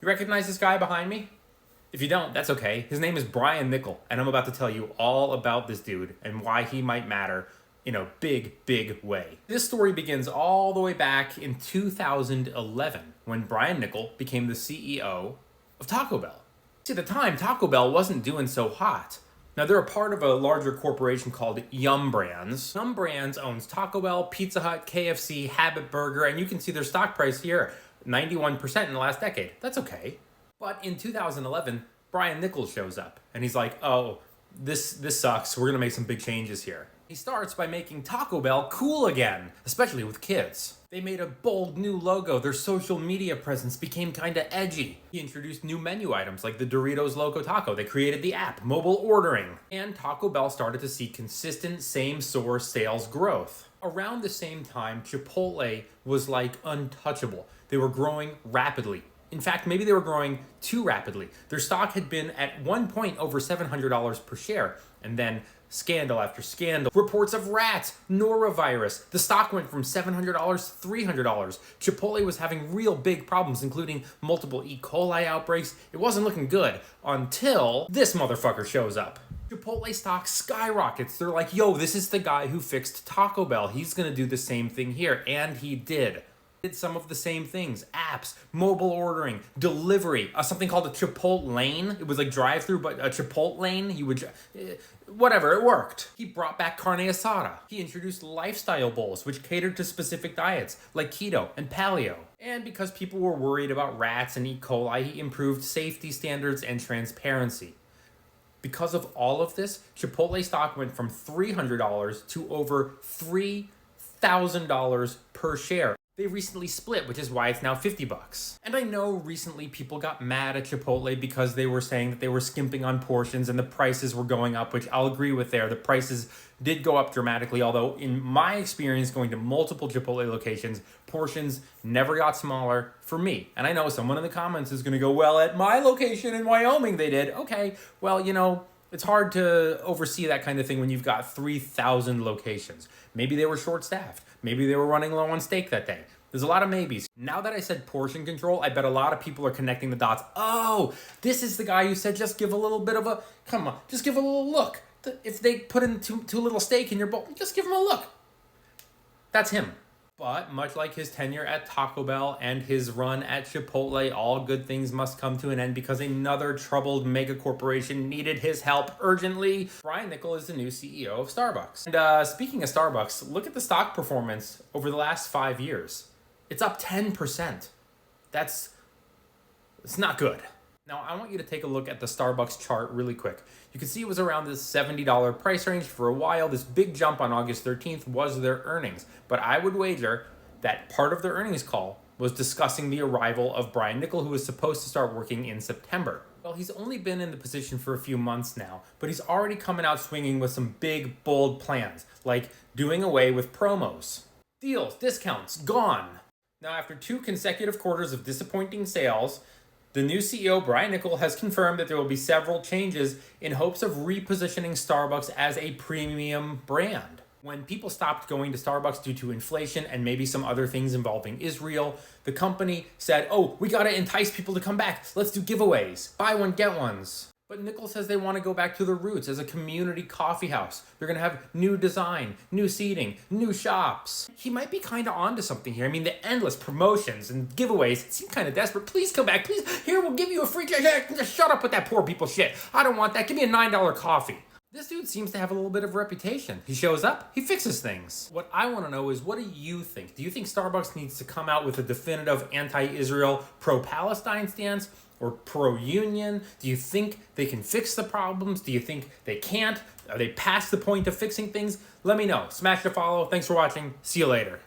You recognize this guy behind me? If you don't, that's okay. His name is Brian Niccol, and I'm about to tell you all about this dude and why he might matter in a big, big way. This story begins all the way back in 2011 when Brian Niccol became the CEO of Taco Bell. See, at the time, Taco Bell wasn't doing so hot. Now, they're a part of a larger corporation called Yum Brands. Yum Brands owns Taco Bell, Pizza Hut, KFC, Habit Burger, and you can see their stock price here, 91% in the last decade. That's okay. But in 2011, Brian Niccol shows up, and he's like, oh, this sucks. We're going to make some big changes here. He starts by making Taco Bell cool again, especially with kids. They made a bold new logo. Their social media presence became kind of edgy. He introduced new menu items like the Doritos Loco Taco. They created the app, mobile ordering. And Taco Bell started to see consistent same-store sales growth. Around the same time, Chipotle was like untouchable. They were growing rapidly. In fact, maybe they were growing too rapidly. Their stock had been at one point over $700 per share, and then scandal after scandal. Reports of rats, norovirus. The stock went from $700 to $300. Chipotle was having real big problems, including multiple E. coli outbreaks. It wasn't looking good until this motherfucker shows up. Chipotle stock skyrockets. They're like, yo, this is the guy who fixed Taco Bell. He's gonna do the same thing here, and he did. Did some of the same things: apps, mobile ordering, delivery, something called a Chipotle lane. It was like drive-through, but a Chipotle lane. You would, whatever, it worked. He brought back carne asada. He introduced lifestyle bowls, which catered to specific diets like keto and paleo. And because people were worried about rats and E. coli, he improved safety standards and transparency. Because of all of this, Chipotle stock went from $300 to over $3,000 per share. They recently split, which is why it's now $50. And I know recently people got mad at Chipotle because they were saying that they were skimping on portions and the prices were going up, which I'll agree with there. The prices did go up dramatically, although in my experience going to multiple Chipotle locations, portions never got smaller for me. And I know someone in the comments is going to go, well, at my location in Wyoming they did. Okay, well, you know, it's hard to oversee that kind of thing when you've got 3,000 locations. Maybe they were short-staffed. Maybe they were running low on steak that day. There's a lot of maybes. Now that I said portion control, I bet a lot of people are connecting the dots. Oh, this is the guy who said just give a little bit of a, come on, just give a little look. If they put in too little steak in your bowl, just give him a look. That's him. But much like his tenure at Taco Bell and his run at Chipotle, all good things must come to an end because another troubled mega corporation needed his help urgently. Brian Niccol is the new CEO of Starbucks. And speaking of Starbucks, look at the stock performance over the last 5 years. It's up 10%. It's not good. Now, I want you to take a look at the Starbucks chart really quick. You can see it was around this $70 price range for a while. This big jump on August 13th was their earnings. But I would wager that part of their earnings call was discussing the arrival of Brian Niccol, who was supposed to start working in September. Well, he's only been in the position for a few months now, but he's already coming out swinging with some big, bold plans, like doing away with promos. Deals, discounts, gone. Now, after 2 consecutive quarters of disappointing sales, the new CEO, Brian Niccol, has confirmed that there will be several changes in hopes of repositioning Starbucks as a premium brand. When people stopped going to Starbucks due to inflation and maybe some other things involving Israel, the company said, oh, we gotta entice people to come back. Let's do giveaways. Buy one, get ones. But Niccol says they want to go back to the roots as a community coffee house. They're going to have new design, new seating, new shops. He might be kind of onto something here. I mean, the endless promotions and giveaways, it seem kind of desperate. Please come back. Please, here, we'll give you a free... Just shut up with that poor people shit. I don't want that. Give me a $9 coffee. This dude seems to have a little bit of reputation. He shows up, he fixes things. What I want to know is, what do you think? Do you think Starbucks needs to come out with a definitive anti-Israel, pro-Palestine stance? Or pro-union? Do you think they can fix the problems? Do you think they can't? Are they past the point of fixing things? Let me know. Smash the follow. Thanks for watching. See you later.